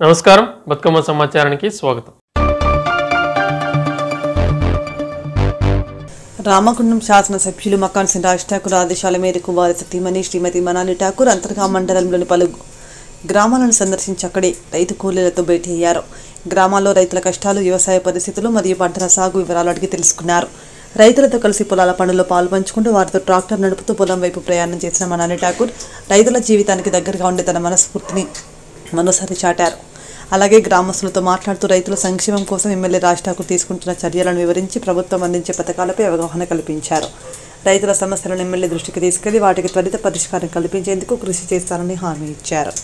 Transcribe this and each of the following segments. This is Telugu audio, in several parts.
నమస్కారం, బతుకమ్మ సమాచారానికి స్వాగతం. రామగుండం శాసనసభ్యులు మకాన్ సింగ్ రాజ్ ఠాకూర్ ఆదేశాల మేరకు వారి సతీమణి శ్రీమతి మనాలి ఠాకూర్ అంతర్గా మండలంలోని పలు గ్రామాలను సందర్శించి అక్కడే రైతు కూలీలతో భేటీ అయ్యారు. గ్రామాల్లో రైతుల కష్టాలు, వ్యవసాయ పరిస్థితులు మరియు పంటల సాగు వివరాలు అడిగి తెలుసుకున్నారు. రైతులతో కలిసి పొలాల పనుల్లో పాల్పంచుకుంటూ వారితో ట్రాక్టర్ నడుపుతూ పొలం వైపు ప్రయాణం చేసిన మనాలి ఠాకూర్ రైతుల జీవితానికి దగ్గరగా ఉండే తన మనస్ఫూర్తిని మరోసారి చాటారు. అలాగే గ్రామస్తులతో మాట్లాడుతూ రైతుల సంక్షేమం కోసం ఎమ్మెల్యే రాజ్ ఠాకూర్ తీసుకుంటున్న చర్యలను వివరించి ప్రభుత్వం అందించే పథకాలపై అవగాహన కల్పించారు. రైతుల సమస్యలను ఎమ్మెల్యే దృష్టికి తీసుకెళ్లి వాటికి త్వరిత పరిష్కారం కల్పించేందుకు కృషి చేస్తారని హామీ ఇచ్చారు.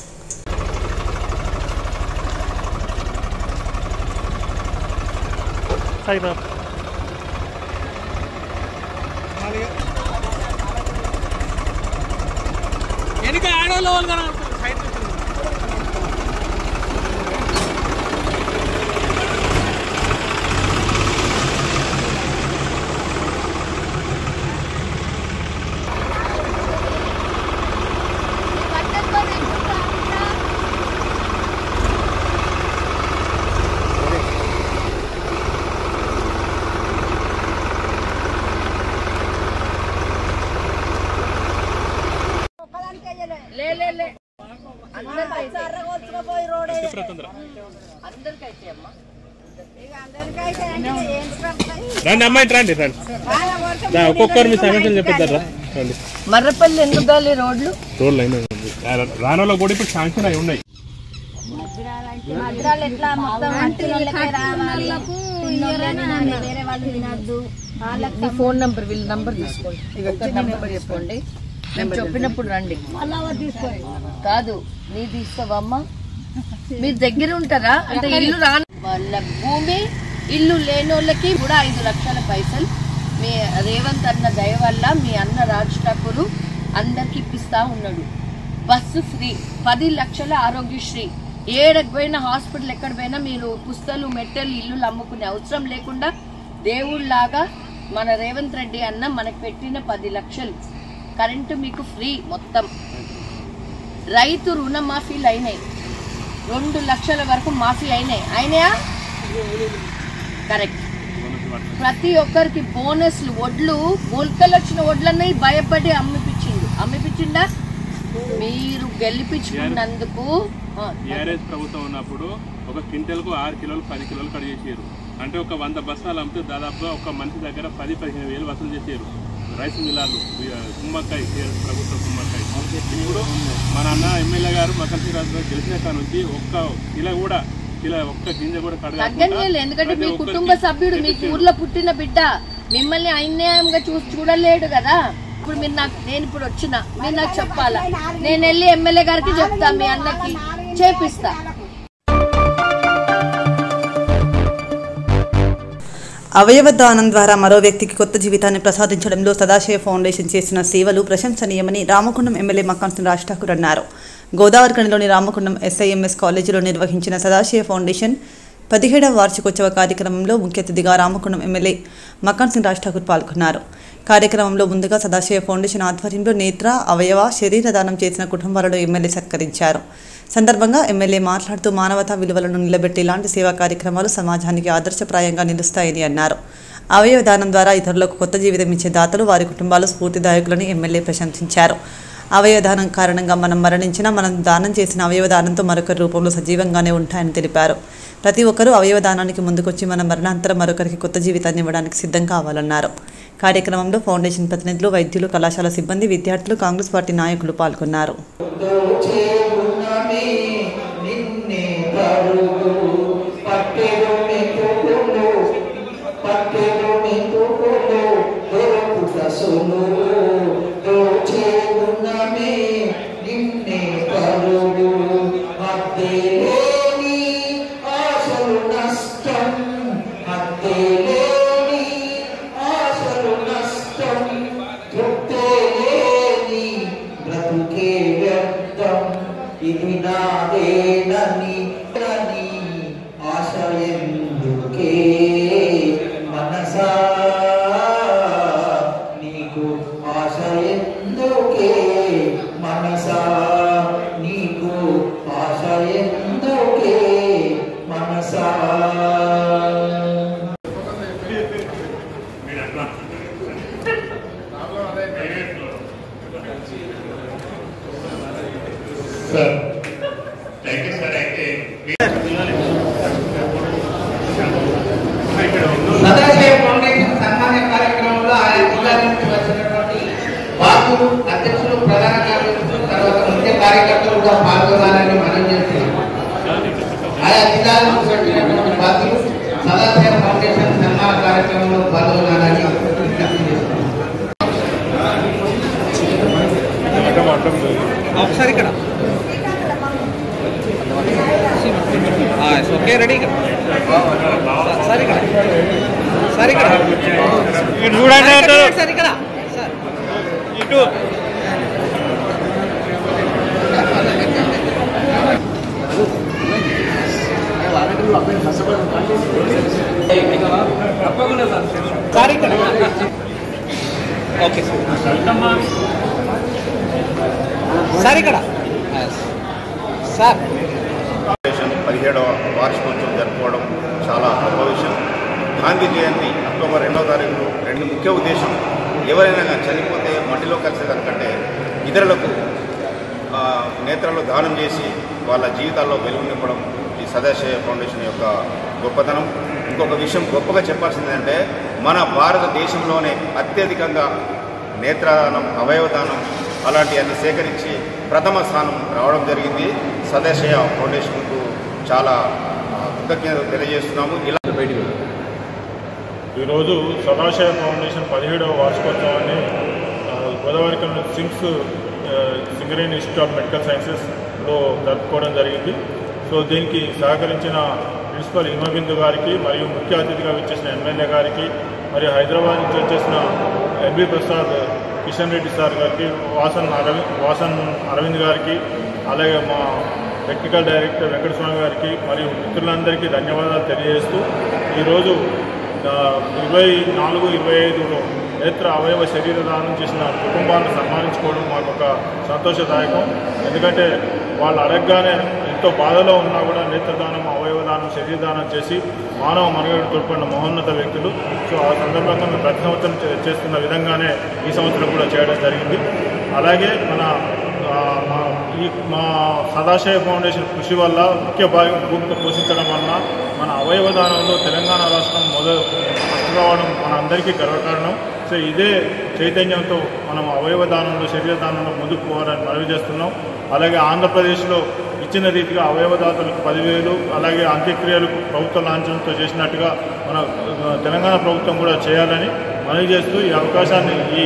రండి అమ్మాయి, రండి రండి, ఒక్కొక్కరు మీ సమస్యలు చెప్పేద్దారా. రండి. మర్రపల్లి ఎందుకు గాలి రోడ్లు అయినా రానలో కూడా ఇప్పుడు శాంక్షన్ అయి ఉన్నాయి. మీ ఫోన్ నంబర్, వీళ్ళ నంబర్ తీసుకోండి, నంబర్ చెప్పండి, మేము చెప్పినప్పుడు రండి. కాదు నీ తీసుకోవమ్మా, మీ దగ్గర ఉంటారా అంటే ఇల్లు రాను వాళ్ళ భూమి ఇల్లు లేని వాళ్ళకి కూడా 5 లక్షల పైసలు మీ రేవంత్ అన్న దయ వల్ల మీ అన్న రాజ్ ఠాకూర్ అందరికి ఇప్పిస్తా ఉన్నాడు. బస్సు ఫ్రీ, 10 లక్షల ఆరోగ్యశ్రీ, ఏడకి పోయినా హాస్పిటల్ ఎక్కడ పోయినా మీరు పుస్తలు మెట్టెలు ఇల్లులు అమ్ముకునే అవసరం లేకుండా దేవుళ్లాగా మన రేవంత్ రెడ్డి అన్న మనకు పెట్టిన 10 లక్షలు. కరెంటు మీకు ఫ్రీ మొత్తం. రైతు రుణమాఫీలు అయినాయి, 2 లక్షల వరకు మాఫీ అయినాయా? కరెక్ట్. ప్రతి ఒక్కరికి బోనస్లు, వడ్లు మొలకలు వచ్చిన వడ్లన్నీ భయపడి అమ్మిపించిందా? మీరు గెలిపించుకున్నందుకు టీఆర్ఎస్ ప్రభుత్వం ఉన్నప్పుడు ఒక క్వింటల్కు 6 కిలోలు 10 కిలోలు కట్ చేసారు. అంటే ఒక 100 బస్తాలు అమ్మితే దాదాపుగా ఒక మనిషి దగ్గర 10-15 వేలు వసూలు చేశారు. రైస్ మిల్లాలు, కుమ్మక్కాయ, ప్రభుత్వ కుమ్మక్కాయ. ఇప్పుడు మన అన్న ఎమ్మెల్యే గారు మకాన్ సింగ్ రాజ్ గెలిచిన కాడ నుంచి ఒక్క గింజ కూడా తగ్గలేదు. ఎందుకంటే మీ కుటుంబ సభ్యుడు, మీ ఊర్లో పుట్టిన బిడ్డ మిమ్మల్ని అన్యాయంగా చూడలేడు కదా. ఇప్పుడు నేను ఇప్పుడు వచ్చిన మీరు నాకు చెప్పాలా, నేను వెళ్ళి ఎమ్మెల్యే గారికి చెప్తా, మీ అన్నకి చేపిస్తా. అవయవ దానం ద్వారా మరో వ్యక్తికి కొత్త జీవితాన్ని ప్రసాదించడంలో సదాశివ ఫౌండేషన్ చేసిన సేవలు ప్రశంసనీయమని రామగుండం ఎమ్మెల్యే మకాన్ సింగ్ రాజ్ ఠాకూర్ అన్నారు. గోదావరిఖనిలోని రామగుండం SIMS కాలేజీలో నిర్వహించిన సదాశివ ఫౌండేషన్ 17వ వార్షికోత్సవ కార్యక్రమంలో ముఖ్య అతిథిగా రామగుండం ఎమ్మెల్యే మకాన్ సింగ్ రాజ్ ఠాకూర్ పాల్గొన్నారు. కార్యక్రమంలో ముందుగా సదాశివ ఫౌండేషన్ ఆధ్వర్యంలో నేత్ర, అవయవ, శరీర దానం చేసిన కుటుంబాలను ఎమ్మెల్యే సత్కరించారు. సందర్భంగా ఎమ్మెల్యే మాట్లాడుతూ మానవతా విలువలను నిలబెట్టి ఇలాంటి సేవా కార్యక్రమాలు సమాజానికి ఆదర్శప్రాయంగా నిలుస్తాయని అన్నారు. అవయవ దానం ద్వారా ఇతరులకు కొత్త జీవితం ఇచ్చే దాతలు, వారి కుటుంబాలు స్ఫూర్తిదాయకులని ఎమ్మెల్యే ప్రశంసించారు. అవయవదానం కారణంగా మనం మరణించినా మనం దానం చేసిన అవయవదానంతో మరొకరి రూపంలో సజీవంగానే ఉంటాయని తెలిపారు. ప్రతి ఒక్కరూ అవయవదానానికి ముందుకొచ్చి మన మరణాంతరం మరొకరికి కొత్త జీవితాన్ని ఇవ్వడానికి సిద్ధం కావాలన్నారు. కార్యక్రమంలో ఫౌండేషన్ ప్రతినిధులు, వైద్యులు, కళాశాల సిబ్బంది, విద్యార్థులు, కాంగ్రెస్ పార్టీ నాయకులు పాల్గొన్నారు. ఇది నాదేనని ఆశయందుకే మనసా నీకు ఆశయందుకే మనసా నీకు ఆశయందుకే సార్ థ్యాంక్ యూ సార్. అయితే సదాశివ ఫౌండేషన్ సన్మాన కార్యక్రమంలో ఆయా జిల్లాల నుంచి వచ్చినటువంటి బాధ్యులు, అధ్యక్షులు, ప్రధాన కార్యదర్శులు, తర్వాత ముఖ్య కార్యకర్తలు కూడా పాల్గొనాలని మనం చేస్తున్నాం. ఆయా జిల్లాల నుంచి వచ్చినటువంటి బాధ్యులు సదాశివ ఫౌండేషన్ సన్మాన కార్యక్రమంలో పాల్గొనాలని విజ్ఞప్తి చేస్తున్నాం. ఒకసారి ఇక్కడ ఓకే రెడీ సార్ ఇక్కడ సార్ ఇక్కడ చూడండి సార్ ఇక్కడ సార్ ఇటు సార్ ఇక్కడ ఓకే సార్ ఇక్కడ సార్ 17వ వార్షికోత్సవం జరుపుకోవడం చాలా గొప్ప విషయం. గాంధీ జయంతి అక్టోబర్ 2వ తారీఖు రెండు ముఖ్య ఉద్దేశం, ఎవరైనా చనిపోతే మట్టిలో కలిసేదానికంటే ఇతరులకు నేత్రాలు దానం చేసి వాళ్ళ జీవితాల్లో వెలుగు నింపడం ఈ సదాశివ ఫౌండేషన్ యొక్క గొప్పతనం. ఇంకొక విషయం గొప్పగా చెప్పాల్సింది ఏంటంటే మన భారతదేశంలోనే అత్యధికంగా నేత్రదానం, అవయవదానం అలాంటివన్నీ సేకరించి ప్రథమ స్థానం రావడం జరిగింది. సదాశివ ఫౌండేషన్కు చాలా కృతజ్ఞతలు తెలియజేస్తున్నాము. ఈరోజు సదాశివ ఫౌండేషన్ 17వ వార్షికోత్సవాన్ని Godavarikhani Singareni institute of medical సైన్సెస్లో జరుపుకోవడం జరిగింది. సో దీనికి సహకరించిన ప్రిన్సిపల్ హిమబిందు గారికి మరియు ముఖ్య అతిథిగా విచ్చేసిన ఎమ్మెల్యే గారికి మరియు హైదరాబాద్ నుంచి వచ్చేసిన ఎల్బీ ప్రసాద్ కిషన్ రెడ్డి సార్ గారికి, వాసన్ అరవింద్ గారికి, అలాగే మా టెక్నికల్ డైరెక్టర్ వెంకటస్వామి గారికి మరియు మిత్రులందరికీ ధన్యవాదాలు తెలియజేస్తూ ఈరోజు 24-25లో నేత్ర అవయవ శరీర దానం చేసిన కుటుంబాలను సన్మానించుకోవడం మాకు ఒక సంతోషదాయకం. ఎందుకంటే వాళ్ళు అడగగానే ఎంతో బాధలో ఉన్నా కూడా నేత్రదానం, అవయవదానం, శరీరదానం చేసి మానవ మనుగడ తోడ్పడిన మహోన్నత వ్యక్తులు. సో ఆ సందర్భంగా మేము ప్రతి సంవత్సరం చేస్తున్న విధంగానే ఈ సంవత్సరం కూడా చేయడం జరిగింది. అలాగే మా సదాశివ ఫౌండేషన్ కృషి వల్ల ముఖ్య భూమిక పోషించడం వలన మన అవయవదానంలో తెలంగాణ రాష్ట్రం ఫస్ట్ రావడం మన అందరికీ గర్వకారణం. సో ఇదే చైతన్యంతో మనం అవయవదానంలో, శరీరదానంలో ముందుకు పోవాలని మనవి చేస్తున్నాం. అలాగే ఆంధ్రప్రదేశ్లో ఇచ్చిన రీతిగా అవయవదాతలకు 10,000, అలాగే అంత్యక్రియలకు ప్రభుత్వ లాంఛనంతో చేసినట్టుగా మన తెలంగాణ ప్రభుత్వం కూడా చేయాలని మనవి చేస్తూ ఈ అవకాశాన్ని, ఈ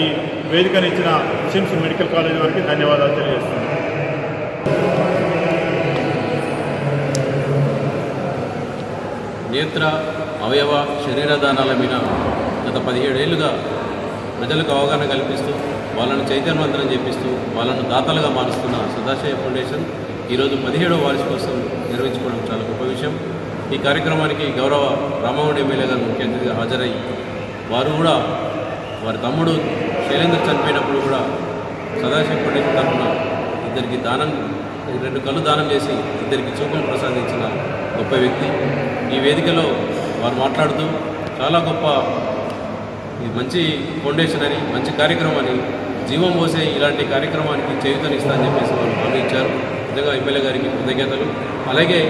వేదికనిచ్చిన సిమ్స్ మెడికల్ కాలేజ్ వారికి ధన్యవాదాలు తెలియజేస్తున్నాను. నేత్ర అవయవ శరీరదానాల మీద గత 17 ఏళ్లుగా ప్రజలకు అవగాహన కల్పిస్తూ వాళ్ళను చైతన్యవంతం చేపిస్తూ వాళ్ళను దాతలుగా మారుస్తున్న సదాశివ ఫౌండేషన్ ఈరోజు 17వ వార్షికోత్సవం నిర్వహించుకోవడం చాలా గొప్ప విషయం. ఈ కార్యక్రమానికి గౌరవ రామగుండం ఎమ్మెల్యే గారు ముఖ్య అతిథిగా హాజరై వారు కూడా వారి తమ్ముడు శైలేంద్ర చనిపోయినప్పుడు కూడా సదాశివ ఫౌండేషన్ తరఫున ఇద్దరికి 2 కళ్ళు దానం చేసి ఇద్దరికి చూపులు ప్రసాదించిన గొప్ప వ్యక్తి. ఈ వేదికలో వారు మాట్లాడుతూ చాలా గొప్ప మంచి ఫౌండేషన్ అని, మంచి కార్యక్రమం అని, జీవం పోసే ఇలాంటి కార్యక్రమానికి చేయూతనిస్తా అని చెప్పేసి వారు హామీ ఇచ్చారు. నిజంగా ఎమ్మెల్యే గారికి కృతజ్ఞతలు. అలాగే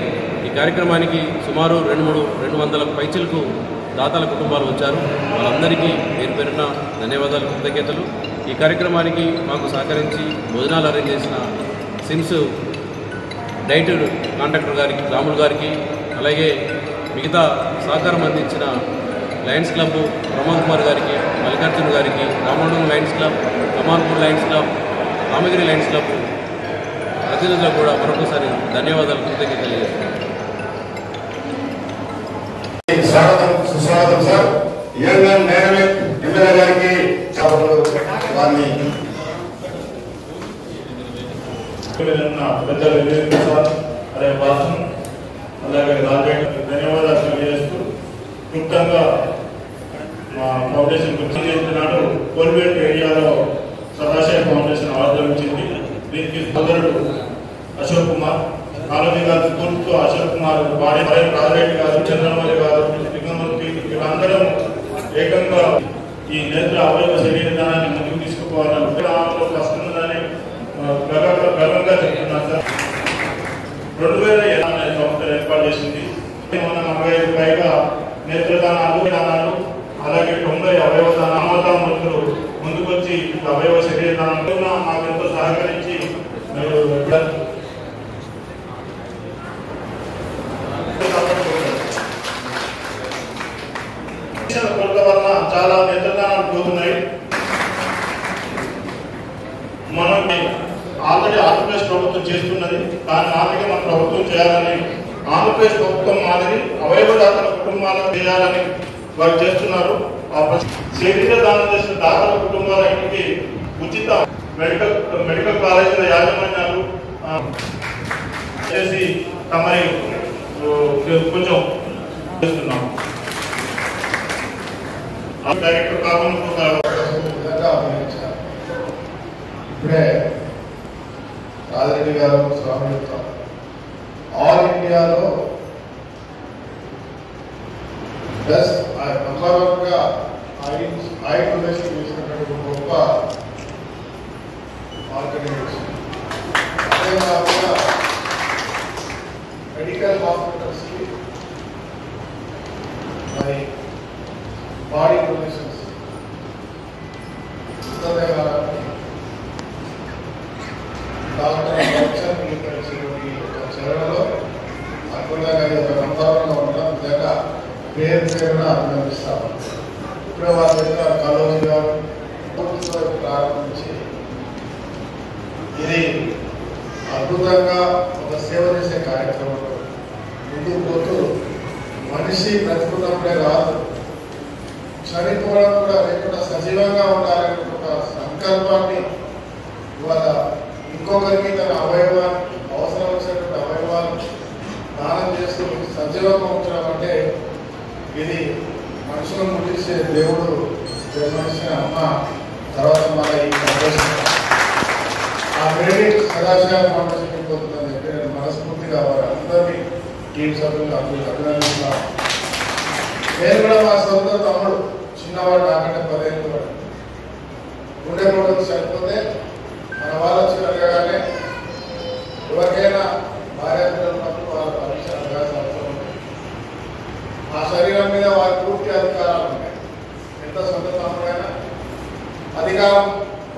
ఈ కార్యక్రమానికి సుమారు 200 పైచిలకు దాతల కుటుంబాలు వచ్చారు. వాళ్ళందరికీ పేరు పేరున ధన్యవాదాలు, కృతజ్ఞతలు. ఈ కార్యక్రమానికి మాకు సహకరించి భోజనాలు అరేంజ్ చేసిన సిమ్స్ డైట్ కాంట్రాక్టర్ గారికి, రాములు గారికి, అలాగే మిగతా సహకారం అందించిన లయన్స్ క్లబ్ ప్రమోద్ కుమార్ గారికి, మల్లికార్జున గారికి, Ramagundam lions club, Kamalpur lions club, Ramagiri lions club ప్రతినిధులకు కూడా మరొకసారి ధన్యవాదాలు, కృతజ్ఞతలు తెలియజేస్తున్నాను. సుస్వాగతం సార్. యంగ్ డైనమిక్ ఎమ్మెల్యే గారికి వారిని పెద్దలు అలాగే వాసన్, అలాగే రాజేష్ ధన్యవాదాలు తెలియజేస్తూ క్లుప్తంగా మా ఫౌండేషన్ నాడు కోల్బేట్ ఏరియాలో సదాశివ ఫౌండేషన్ ఆవిర్భవించింది. దీనికి సోదరుడు అశోక్ కుమార్, కాళోజీ గారి స్ఫూర్తితో అశోక్ కుమార్, రాజరెడ్డి గారు, చంద్రమౌళి గారు, లింగమూర్తి, వీళ్ళందరూ ఏకంగా ఈ నేత్ర అవయవ శరీర దానాన్ని ముందుకు తీసుకుపోవాలని కష్టం ఉందని గర్వంగా చెప్తున్నారు సార్. ఆల్రెడీ ఆంధ్రప్రదేశ్ ప్రభుత్వం చేస్తున్నది. దాని మాదిరిగా మన ప్రభుత్వం చేయాలని, ఆంధ్రప్రదేశ్ ప్రభుత్వం మాదిరి అవయవదాతల కుటుంబాలను చేయాలని వారు చేస్తున్నారు. శరీర దానం చేసిన దాతల కుటుంబాల ఇంటికి ఉచిత మెడికల్ కాలేజీల యాజమాన్యాలు చేసి తమని కొంచెం చేస్తున్నాం. డైరెక్టర్ కాకుండా ఇప్పుడే రాజిరెడ్డి గారు స్వామి ఆల్ ఇండియాలో బెస్ట్ నంబర్ వన్ గా ఐ డొనేషన్ చేసినటువంటి గొప్ప మార్కెటింగ్. అదే కాకుండా మెడికల్ హాస్పిటల్స్ కి మరి బాడీ డొనేషన్స్ చరణలో అనుకూలంగా ఒక నంబర్గా ఉండడం నిజంగా పేరు పేరున అభినందిస్తాము. ఇప్పుడే వారి దగ్గర కలోజీ గారు ప్రారంభించి ఇది అద్భుతంగా ఒక సేవ చేసే కార్యక్రమంలో ముందుకు పోతూ మనిషి బ్రతుకున్నప్పుడే రాదు, చనిపోవడం కూడా లేకుండా సజీవంగా ఉండాలనే ఒక సంకల్పాన్ని ఇవాళ ఇంకొకరికి తన అవయవాన్ని అవసరం వచ్చినటువంటి అవయవాలు దానం చేస్తూ సజీవంగా ఉంచడం అంటే ఇది మనుషులను ముట్టించే దేవుడు జన్మనిచ్చిన అమ్మ. తర్వాత మన ఈ ఫౌండేషన్ ఆ క్రెడిట్ సదాశివ ఫౌండేషన్ పోతుందని చెప్పి నేను మనస్ఫూర్తిగా వారు అందరినీ టీం సభ్యులు అభినందిస్తున్నాను. నేను కూడా మా సొంత తమ్ముడు చిన్నవాడు, నాకంటే 10 ఏళ్ళు వాడు గుండె రోడ్డు చనిపోతే మన వాళ్ళు వచ్చి అడగగానే ఎవరికైనా భార్య పిల్లలు వాళ్ళ పరీక్ష అడగాల్సిన అవసరం ఉంటుంది. ఆ శరీరం మీద వారి పూర్తి అధికారాలు ఉన్నాయి. ఎంత సొంత తమ్ముడైనా అధికారం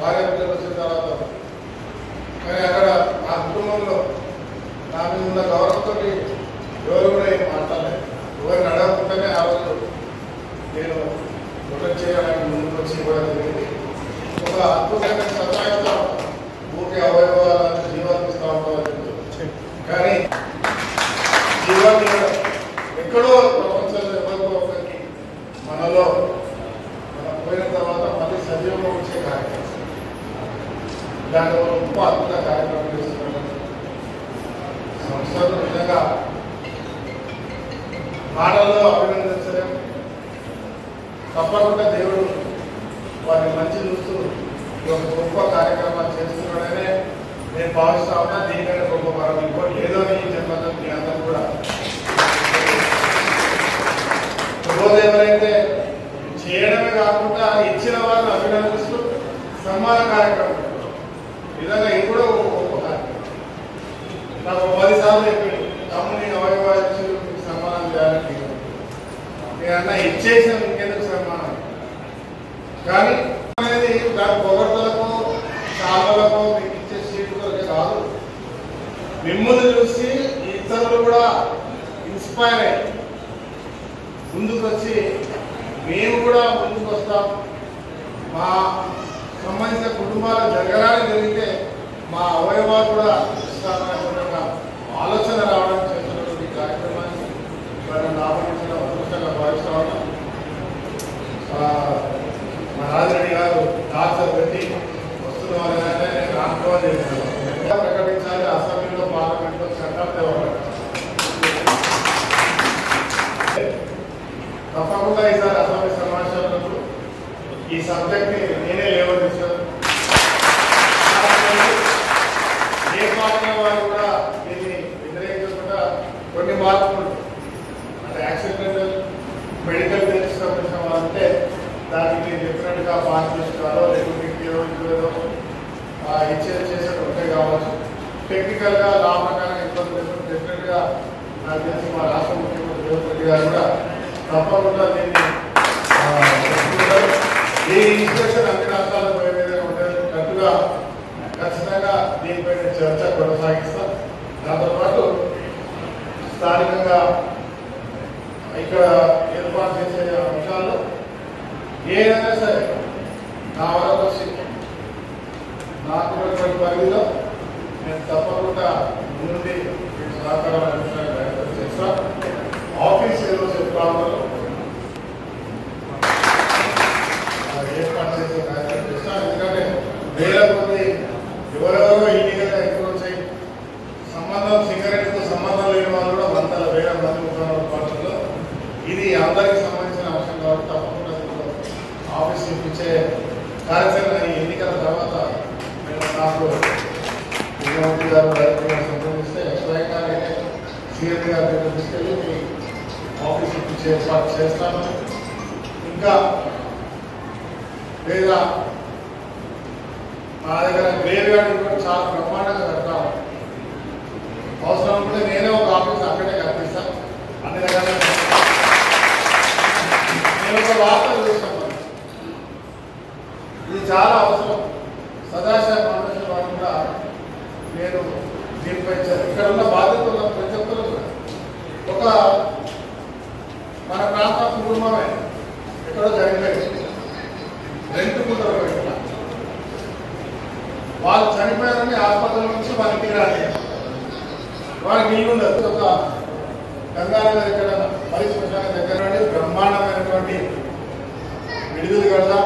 భార్య పిల్లలు వచ్చిన తర్వాత. కానీ అక్కడ నా కుటుంబంలో నా మీద ఉన్న గౌరవంతో ఎవరు కూడా ఏం మాట్లాడలేదు. ఎవరిని అడగకుండానే ఆ రోజు నేను ప్రొటెక్ట్ చేయడానికి ముందుకు వచ్చి కూడా జరిగింది. ఒక అద్భుతమైన సత్యాయుత ఊరికి అవయవాలను జీవాన్ని ఇస్తా ఉంటారు. కానీ జీవాన్ని ఎక్కడో ప్రపంచంలో ఎవరికో ఒకరికి మనలో మనం పోయిన తర్వాత మళ్ళీ సజీవంగా వచ్చే కార్యక్రమం, ఇలాంటి ఒక గొప్ప అద్భుత కార్యక్రమం చేస్తున్నారు సంస్థలు. నిజంగా మాటల్లో అభినందించలేం, తప్పకుండా దేవుడు వారిని మంచి చూస్తూ ఈ ఒక గొప్ప కార్యక్రమాలు చేస్తున్నాడనే నేను భావిస్తా ఉన్నా. దీనికంటే గొప్ప మనం ఇంకోటి ఏదో ఈ జన్మలో మీ అందరూ కూడా రోజు ఎవరైతే చేయడమే కాకుండా ఇచ్చిన వారిని అభినందిస్తూ సన్మాన కార్యక్రమం, నిజంగా ఇది కూడా ఒక గొప్ప కార్యక్రమం. నాకు 10 సార్లు చెప్పాడు తమ్ముని అవయవాలు సన్మానం చేయాలని. నేనన్నా ఇచ్చేసిన ఇంకెందుకు సన్మానం, కానీ అనేది దాని పొగడ్తలకు చాలలకు మీకు ఇచ్చే సీట్లకే కాదు. మిమ్మల్ని చూసి ఇతరులు కూడా ఇన్స్పైర్ అయ్యి ముందుకు వచ్చి మేము కూడా ముందుకు వస్తాం, మా సంబంధించిన కుటుంబాలు జరగడానికి జరిగితే మా అవయవాలు కూడా ఇస్తామనేటువంటి ఆలోచన రావడం చేస్తున్నటువంటి కార్యక్రమాన్ని మనం ఆహ్వానించడం అదృష్టంగా భావిస్తా ఉన్నాం. మా రాజిరెడ్డి గారు టార్చర్ పెట్టి వస్తున్న వాళ్ళనే రాష్ట్రం చేశారు. ప్రకటించాలి అసెంబ్లీలో పార్లమెంట్లో చట్టం తేవాలి. తప్పకుండా ఈసారి అసెంబ్లీ సమావేశాలకు ఈ సబ్జెక్ట్ ని నేనే లేవదీశాను. ఏ పార్టీ వారు కూడా దీన్ని వ్యతిరేకించకుండా కొన్ని మార్పులు అంటే యాక్సిడెంటల్ మెడికల్ బిల్స్ సంబంధించిన వాళ్ళంటే దానికి డెఫినెట్గా పాస్ చేసుకోవాలో లేకుంటే ఏదో ఇచ్చేది చేసేది ఉంటే కావచ్చు. టెక్నికల్గా లా ప్రకారం ఇబ్బంది లేదు. డెఫినెట్గా నాకు తెలిసి మా రాష్ట్ర ముఖ్యమంత్రి రేవంత్ రెడ్డి గారు కూడా తప్పకుండా దీన్ని ఈ ఇన్స్పెక్షన్ అన్ని రాష్ట్రాలకు పోయే విధంగా ఉండేటట్టుగా ఖచ్చితంగా దీనిపై చర్చ కొనసాగిస్తాం. దాంతోపాటు స్థానికంగా ఇక్కడ ఏర్పాటు చేసే అంశాల్లో ఏదైనా సరే నా వరకు వచ్చి నాకు పరిధిలో నేను తప్పకుండా ముందుండి మీకు సహకారం అందించడానికి ప్రయత్నం చేస్తాను. ఆఫీస్ ఏదో చెప్తాను ఏర్పాటు చేసే ప్రయత్నం చేస్తాను. ఎందుకంటే వేల మంది ఎవరెవరో ఎన్నికగా ఎక్కువ వచ్చాయి. సంబంధం సిగరెట్తో సంబంధం లేని వాళ్ళు కూడా వందల వేల మంది ఉన్నారు. ఇది అందరికి సంబంధించిన అంశం కాబట్టి తప్పకుండా ఆఫీస్ ఇప్పించే కార్యక్రమం ఈ ఎన్నికల తర్వాత నేను నాకు ముఖ్యమంత్రి గారు డైరెక్టర్ గారు సంప్రదిస్తే స్వయంగానే సీఎం గారి దగ్గర తీసుకెళ్ళి మీ ఆఫీస్ ఇప్పించే ఏర్పాటు చేస్తాను. ఇంకా లేదా మా దగ్గర గ్రేవ్ యార్డ్ కూడా చాలా బ్రహ్మాండంగా కడతాము. అవసరం ఉంటే నేనే ఒక ఆఫీస్ అక్కడే కనిపిస్తాను. అన్ని రకాల నేను ఒక వార్త చూస్తాను. ఇది చాలా అవసరం. సదాశివ ఫౌండేషన్ వాళ్ళు కూడా నేను దీనిపై ఇక్కడ ఉన్న బాధ్యత ఉన్న ప్రతి ఒక్కరు ఒక మన ప్రాంత కుటుంబమే ఎక్కడో చనిపోయింది. రెంట్ కుటుంబం పెట్టిన వాళ్ళు చనిపోయారని ఆసుపత్రి నుంచి వాళ్ళకి రాలి వాళ్ళకి నీళ్ళు ఉండదు. ఒక గంగానగర్ ఇక్కడ పరిశ్రమ దగ్గర నుండి బ్రహ్మాండమైనటువంటి విడుదల కడదాం.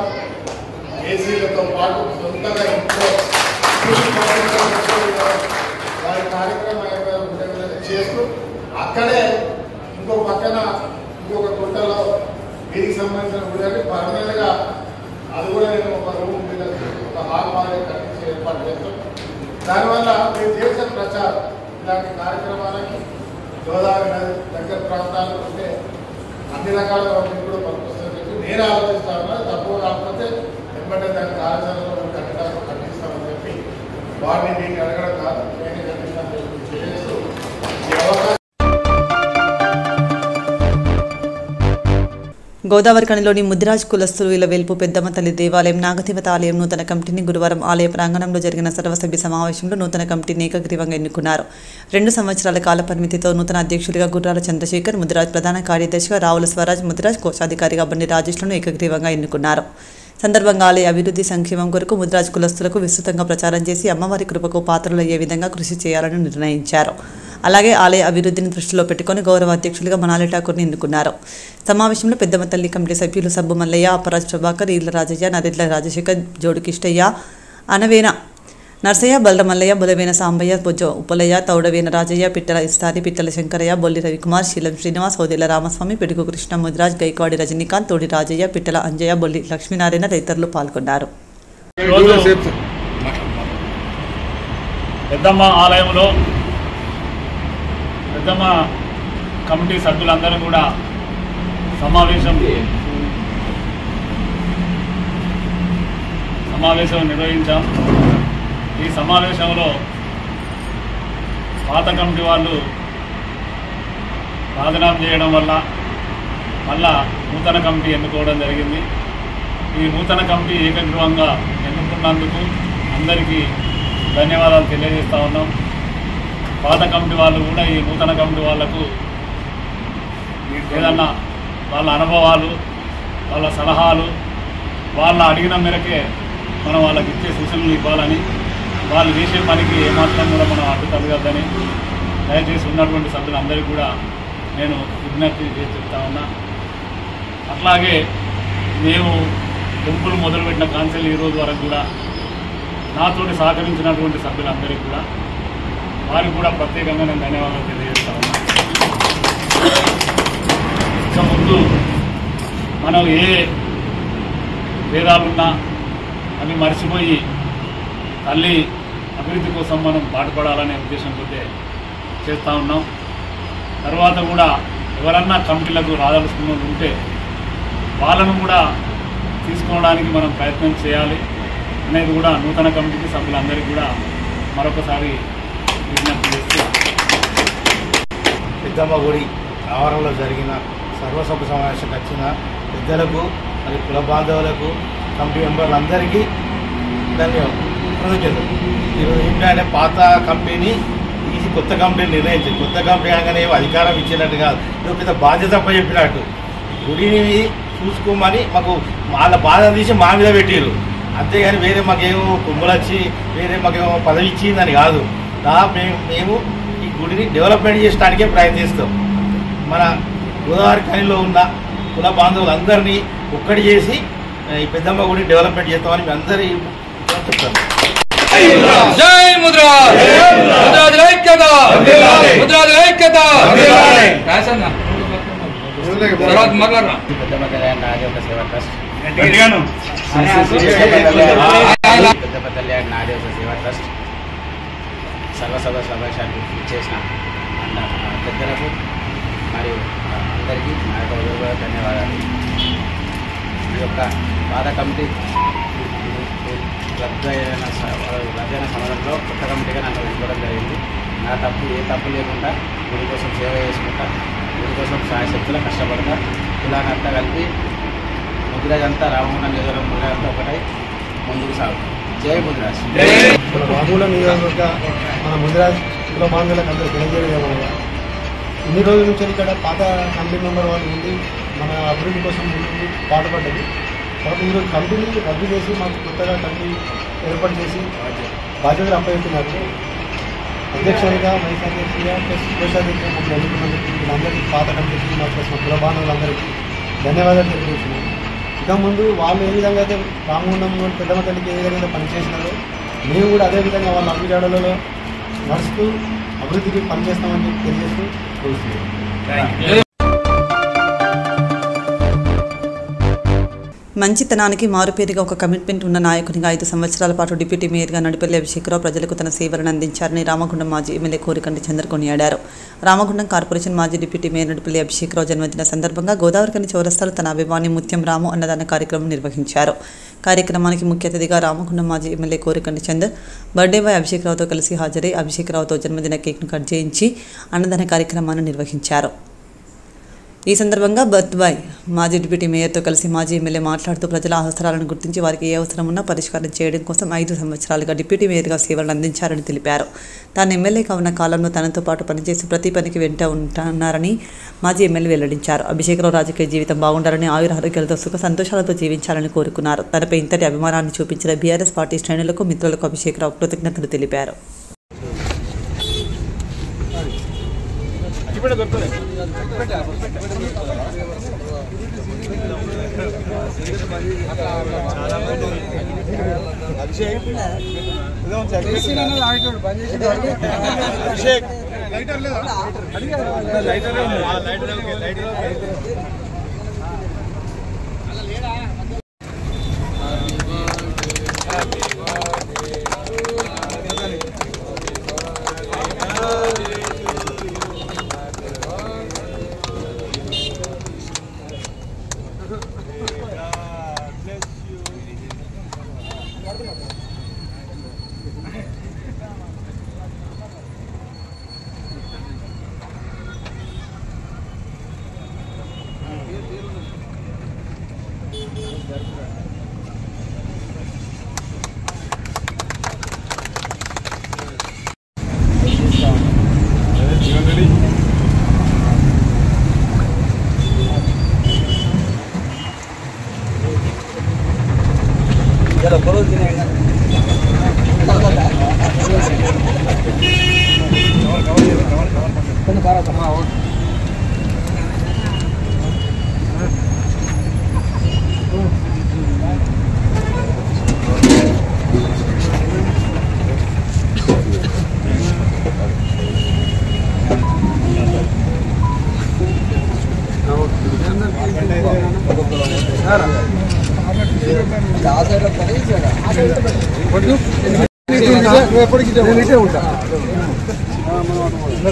ఏసీలతో పాటు సొంతంగా ఇంట్లో వారి కార్యక్రమం చేస్తూ అక్కడే ఇంకో పక్కన ఇంకొక గుంటలో దీనికి సంబంధించిన గుడి పర్మనెంట్గా అది కూడా నేను ఒక రూమ్ మీద ఒక హాల్ మాదిరి కట్టించి ఏర్పాటు చేస్తాం. దానివల్ల మీరు చేసే ప్రచారం ఇలాంటి కార్యక్రమాలకి గోదావరి నది దగ్గర ప్రాంతాలు ఉంటే అన్ని రకాల కూడా పనికొస్తుందని చెప్పి నేను ఆలోచిస్తాను. తక్కువ కాకపోతే వెంబడే దాని కార్యాచరణలో కట్టడానికి కట్టిస్తామని చెప్పి వారిని మీకు అడగడం కాదు, నేనే కట్టిస్తాను తెలియజేస్తూ ఈ అవకాశం. గోదావరిఖనిలోని ముద్దిరాజ్ కులస్తులు ఇలవేల్పు పెద్దమ్మ తల్లి దేవాలయం నాగదేవత ఆలయం నూతన కమిటీని గురువారం ఆలయ ప్రాంగణంలో జరిగిన సర్వసభ్య సమావేశంలో నూతన కమిటీని ఏకగ్రీవంగా ఎన్నుకున్నారు. 2 సంవత్సరాల కాల పరిమితితో నూతన అధ్యక్షుడిగా గుర్రాల చంద్రశేఖర్, ముద్దిరాజ్ ప్రధాన కార్యదర్శిగా రావుల స్వరాజ్, ముద్దిరాజ్ కోశాధికారిగా బండి రాజేష్లను ఏకగ్రీవంగా ఎన్నుకున్నారు. సందర్భంగా ఆలయ అభివృద్ధి సంక్షేమం కొరకు ముద్దిరాజ్ కులస్తులకు విస్తృతంగా ప్రచారం చేసి అమ్మవారి కృపకు పాత్రలయ్యే విధంగా కృషి చేయాలని నిర్ణయించారు. అలాగే ఆలయ అభివృద్ధిని దృష్టిలో పెట్టుకుని గౌరవ అధ్యక్షులుగా మనాలి ఠాకూర్ని ఎన్నుకున్నారు. సమావేశంలో పెద్దమ్మ తల్లి కమిటీ సభ్యులు సబ్బు మల్లయ్య, అప్పరాజ్ ప్రభాకర్, ఈళ్ల రాజయ్య, నరెడ్ల రాజశేఖర్, జోడుకిష్టయ్య, అనవేన నర్సయ్య, బలరమల్లయ్య, బులవేన సాంబయ్య, బొజ్జ ఉప్పలయ్య, తౌడవేన రాజయ్య, పిట్టల ఇస్తారి, పిట్టల శంకరయ్య, బొల్లి రవికుమార్, శీలం శ్రీనివాస్, హోదెల రామస్వామి, పిడుగు కృష్ణ, ముదిరాజ్, గైకవాడి రజనీకాంత్, తోడి రాజయ్య, పిట్టల అంజయ్య, బొల్లి లక్ష్మీనారాయణ తదితరులు పాల్గొన్నారు. పెద్దమ్మ ఆలయంలో పెద్దమ్మ కమిటీ సభ్యులందరూ కూడా సమావేశం నిర్వహించాం. ఈ సమావేశంలో పాత కమిటీ వాళ్ళు రాజీనామా చేయడం వల్ల మళ్ళా నూతన కమిటీ ఎన్నుకోవడం జరిగింది. ఈ నూతన కమిటీ ఏకగ్రీవంగా ఎన్నుకున్నందుకు అందరికీ ధన్యవాదాలు తెలియజేస్తూ ఉన్నాం. పాత కమిటీ వాళ్ళు కూడా ఈ నూతన కమిటీ వాళ్లకు ఏదన్నా వాళ్ళ అనుభవాలు, వాళ్ళ సలహాలు, వాళ్ళ అడిగిన మేరకే మనం వాళ్ళకి ఇచ్చే సూచనలు ఇవ్వాలని, వాళ్ళు చేసే పనికి ఏమాత్రం కూడా మనం అడ్డు కలగద్దని దయచేసి ఉన్నటువంటి సభ్యులందరికీ కూడా నేను విజ్ఞప్తి చేసి చెప్తా ఉన్నా. అట్లాగే మేము టెంపుల్ మొదలుపెట్టిన కాన్సెల్ ఈరోజు వరకు కూడా నాతోటి సహకరించినటువంటి సభ్యులందరికీ కూడా వారికి కూడా ప్రత్యేకంగా నేను ధన్యవాదాలు తెలియజేస్తా ఉన్నా. ఇంకా ముందు మనం ఏ భేదాలున్నా అవి మర్చిపోయి తల్లి అభివృద్ధి కోసం మనం పాటుపడాలనే ఉద్దేశంతో చేస్తూ ఉన్నాం. తర్వాత కూడా ఎవరన్నా కమిటీలకు రాదలుచుకున్న ఉంటే వాళ్ళను కూడా తీసుకోవడానికి మనం ప్రయత్నం చేయాలి అనేది కూడా నూతన కమిటీకి సభ్యులందరికీ కూడా మరొకసారి విజ్ఞప్తి చేస్తూ పెద్దమ్మ గుడి ఆవరణలో జరిగిన సర్వసభ సమావేశం వచ్చిన పెద్దలకు మరియు కుల బాంధవులకు కమిటీ మెంబర్లందరికీ కృతజ్ఞతలు. ఈరోజు ఏంటంటే పాత కంపెనీని తీసి కొత్త కంపెనీని నిర్ణయించింది. కొత్త కంపెనీ అనగానే అధికారం ఇచ్చినట్టు కాదు, ఇది పెద్ద బాధ్యత చెప్పినట్టు గుడిని చూసుకోమని మాకు వాళ్ళ బాధ తీసి మా మీద పెట్టారు. అంతేగాని వేరే మాకేమో కొమ్ములు వచ్చి వేరే మాకేమో పదవి ఇచ్చిందని కాదు. మేము ఈ గుడిని డెవలప్మెంట్ చేయడానికే ప్రయత్నిస్తాం. మన గోదావరి ఖనిలో ఉన్న కుల బాంధవులందరినీ ఒక్కటి చేసి ఈ పెద్దమ్మ గుడి డెవలప్మెంట్ చేస్తామని మీ అందరి చెప్తాను. జై ముద్రా ముద్రాది ఐక్యత ముద్రాది ఐక్యత తర్వాత మాట్లాడరా. పెద్దమ్మ కళ్యాణ్ నాగదేవత సేవా ట్రస్ట్ పెద్దమ్మ కళ్యాణ్ నాగదేవత సేవా ట్రస్ట్ సర్వ సభాశాలకు చేసిన పెద్దలకు మరియు అందరికీ నా యొక్క ధన్యవాదాలు. ఈ యొక్క పాత కమిటీ రద్దయిన సమయంలో కొత్త కమిటీగా నన్ను ఎన్నుకోవడం జరిగింది. నా తప్పు ఏ తప్పు లేకుండా గుడి కోసం సేవ చేసుకుంటా, గుడి కోసం సాయశక్తులు కష్టపడతా, కులానంతా కలిపి ముద్రాజ్ అంతా రామగుండం నియోజకవర్గం ముద్రాజ్ అంతా ఒకటై ముందుకు సాగుతాం. జై ముద్రాజ్. మన రామగుండం నియోజకవర్గ మన ముద్రాజ్ కుల బాంధవులకు అందరూ తెలియజేయడం ఇన్ని రోజుల నుంచి ఇక్కడ పాత కమిటీ మెంబర్ వాళ్ళు ఉండి మన అభివృద్ధి కోసం ముందు పాటుపడ్డది. తర్వాత ఈరోజు కమిటీని రద్దు చేసి మాకు కొత్తగా కమిటీ ఏర్పాటు చేసి బాధ్యతలు అప్పచెప్పినారు. అధ్యక్షుడిగా వైస్ అధ్యక్షుడిగా ప్లస్ కోశాధ్యక్షుడిగా మమ్మల్ని ఎన్నుకున్నందుకు వీళ్ళందరికీ పాత కమిటీకి మా ప్లస్ మా కుల బాంధవులందరికీ ధన్యవాదాలు తెలియజేస్తున్నాను. ఇక ముందు వాళ్ళు ఏ విధంగా అయితే రామగుండంలో పెద్దమ్మ తల్లికి ఏ విధంగా పనిచేసినారో మేము కూడా అదేవిధంగా వాళ్ళ అభిజాడలలో నడుస్తూ అభివృద్ధికి పనిచేస్తామని చెప్పి తెలియజేస్తూ కోరుతున్నాను. మంచితనానికి మారుపేరుగా ఒక కమిట్మెంట్ ఉన్న నాయకునిగా 5 సంవత్సరాల పాటు డిప్యూటీ మేయర్గా నడిపల్లి అభిషేకరావు ప్రజలకు తన సేవలను అందించారని రామగుండం మాజీ ఎమ్మెల్యే కోరికంటి చంద్ర కొనియాడారు. రామగుండం కార్పొరేషన్ మాజీ డిప్యూటీ మేయర్ నడిపల్లి అభిషేకరావు జన్మదిన సందర్భంగా గోదావరికని చౌరస్తాలో తన అభిమాని ముత్యం రాము అన్నదాన కార్యక్రమం నిర్వహించారు. కార్యక్రమానికి ముఖ్య అతిథిగా రామగుండం మాజీ ఎమ్మెల్యే కోరికంటి చంద్ర బర్త్డే బాయ్ అభిషేకరావుతో కలిసి హాజరై అభిషేకరావుతో జన్మదిన కేక్ను కట్ చేయించి అన్నదాన కార్యక్రమాన్ని నిర్వహించారు. ఈ సందర్భంగా బర్త్ బాయ్ మాజీ డిప్యూటీ మేయర్తో కలిసి మాజీ ఎమ్మెల్యే మాట్లాడుతూ ప్రజల అవసరాలను గుర్తించి వారికి ఏ అవసరం ఉన్నా పరిష్కారం చేయడం కోసం 5 సంవత్సరాలుగా డిప్యూటీ మేయర్గా సేవలను అందించారని తెలిపారు. తాను ఎమ్మెల్యేగా ఉన్న కాలంలో తనతో పాటు పనిచేసి ప్రతి పనికి వెంట ఉంటున్నారని మాజీ ఎమ్మెల్యే వెల్లడించారు. అభిషేకరావు రాజకీయ జీవితం బాగుండాలని, ఆయురారోగ్యాలతో సుఖ సంతోషాలతో జీవించాలని కోరుకున్నారు. తనపై ఇంతటి అభిమానాన్ని చూపించిన బీఆర్ఎస్ పార్టీ శ్రేణులకు, మిత్రులకు అభిషేకరావు కృతజ్ఞతలు తెలిపారు.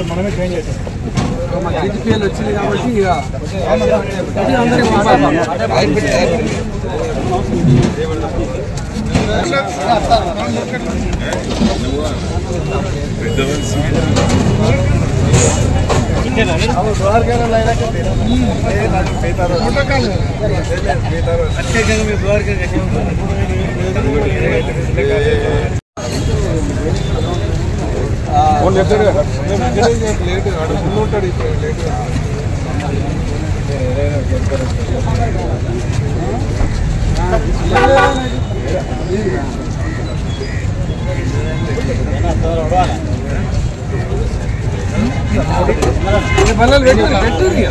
మనమే జాయిన్ చేస్తాం. వచ్చింది కాబట్టి లేట్ ఆడ ముందు ఉంటాడు లేట్ ఏది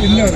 వీడియో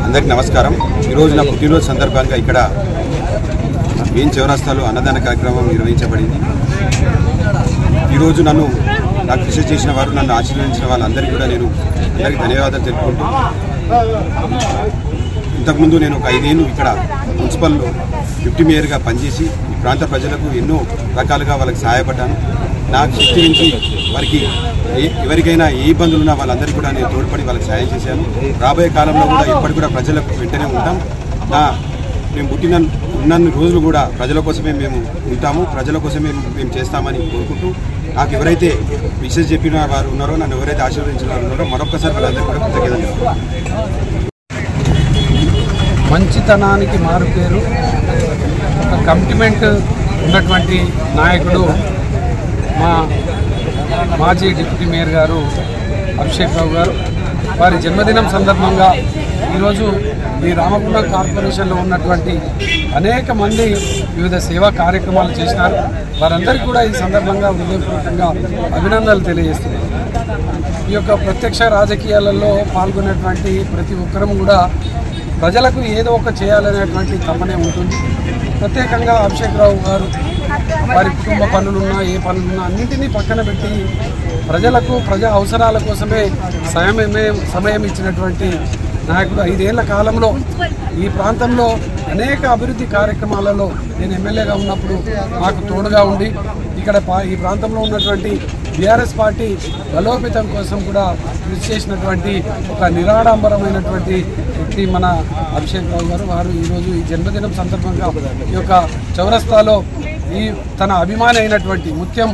అందరికి నమస్కారం. ఈరోజు నా పుట్టినరోజు సందర్భంగా ఇక్కడ మెయిన్ చౌరస్తాలో అన్నదాన కార్యక్రమం నిర్వహించబడింది. ఈరోజు నాకు కృషి చేసిన వారు, నన్ను ఆశీర్వదించిన వాళ్ళందరికీ కూడా నేను అందరికీ ధన్యవాదాలు తెలుపుకుంటూ, ఇంతకుముందు నేను ఒక 5 ఏళ్ళు ఇక్కడ మున్సిపల్లో డిప్యూటీ మేయర్గా పనిచేసి ఈ ప్రాంత ప్రజలకు ఎన్నో రకాలుగా వాళ్ళకి సహాయపడ్డాను. నాకు శక్తి నుంచి వారికి ఎవరికైనా ఏ ఇబ్బందులు ఉన్నా వాళ్ళందరికీ కూడా నేను తోడ్పడి వాళ్ళకి సహాయం చేశాను. రాబోయే కాలంలో కూడా ఎప్పటికి కూడా ప్రజలకు వెంటనే ఉంటాం. మేము ఉన్నన్ని రోజులు కూడా ప్రజల కోసమే మేము ఉంటాము, ప్రజల కోసమే మేము చేస్తామని కోరుకుంటూ, నాకు ఎవరైతే విషయం చెప్పిన వారు ఉన్నారో, నన్ను ఎవరైతే ఆశీర్వదించిన వారు ఉన్నారో మరొకసారి వాళ్ళందరికీ కూడా కృతజ్ఞతలు. మంచితనానికి మారుపేరు, ఒక కమిట్మెంట్ ఉన్నటువంటి నాయకుడు మా మాజీ డిప్యూటీ మేయర్ గారు అభిషేక్ రావు గారు. వారి జన్మదినం సందర్భంగా ఈరోజు ఈ రామగుండం కార్పొరేషన్లో ఉన్నటువంటి అనేక మంది వివిధ సేవా కార్యక్రమాలు చేసినారు. వారందరికీ కూడా ఈ సందర్భంగా హృదయపూర్వకంగా అభినందనలు తెలియజేస్తున్నారు. ఈ యొక్క ప్రత్యక్ష రాజకీయాలలో పాల్గొనేటువంటి ప్రతి ఒక్కరూ కూడా ప్రజలకు ఏదో ఒక చేయాలనేటువంటి తపనే ఉంటుంది. ప్రత్యేకంగా అభిషేక్ రావు గారు వారి కుటుంబ పనులున్నా ఏ పనులున్నా అన్నింటినీ పక్కన పెట్టి ప్రజలకు ప్రజా అవసరాల కోసమే సమయం ఇచ్చినటువంటి నాయకుడు. 5 ఏళ్ల కాలంలో ఈ ప్రాంతంలో అనేక అభివృద్ధి కార్యక్రమాలలో నేను ఎమ్మెల్యేగా ఉన్నప్పుడు మాకు తోడుగా ఉండి ఇక్కడ ఈ ప్రాంతంలో ఉన్నటువంటి బీఆర్ఎస్ పార్టీ బలోపేతం కోసం కూడా కృషి చేసినటువంటి ఒక నిరాడంబరమైనటువంటి వ్యక్తి మన అభిషేక్ రావు గారు. వారు ఈరోజు ఈ జన్మదినం సందర్భంగా ఈ యొక్క చౌరస్తాలో తన అభిమాని అయినటువంటి ముత్యం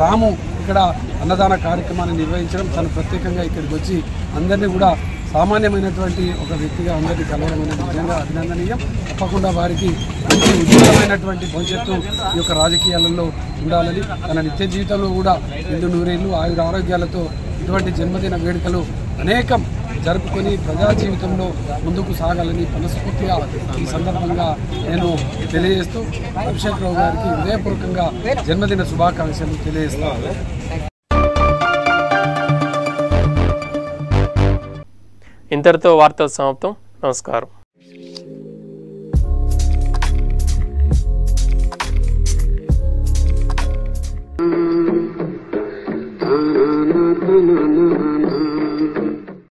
రాము ఇక్కడ అన్నదాన కార్యక్రమాన్ని నిర్వహించడం, తను ప్రత్యేకంగా ఇక్కడికి వచ్చి అందరినీ కూడా సామాన్యమైనటువంటి ఒక వ్యక్తిగా అందరినీ కలవడం అనేది నిజంగా అభినందనీయం. తప్పకుండా వారికి మంచి ఉజ్వలమైనటువంటి భవిష్యత్తు ఈ యొక్క రాజకీయాలలో ఉండాలని, తన నిత్య జీవితంలో కూడా 200 ఆయుర ఆరోగ్యాలతో ఇటువంటి జన్మదిన వేడుకలు అనేకం జరుపుకొని ప్రజా జీవితంలో ముందుకు సాగాలని మనస్ఫూర్తిగా ఈ సందర్భంగా నేను తెలియజేస్తూ అభిషేక్ రావు గారికి హృదయపూర్వకంగా జన్మదిన శుభాకాంక్షలు తెలియజేస్తాను. ఇంతటితో వార్తలు సమాప్తం. నమస్కారం.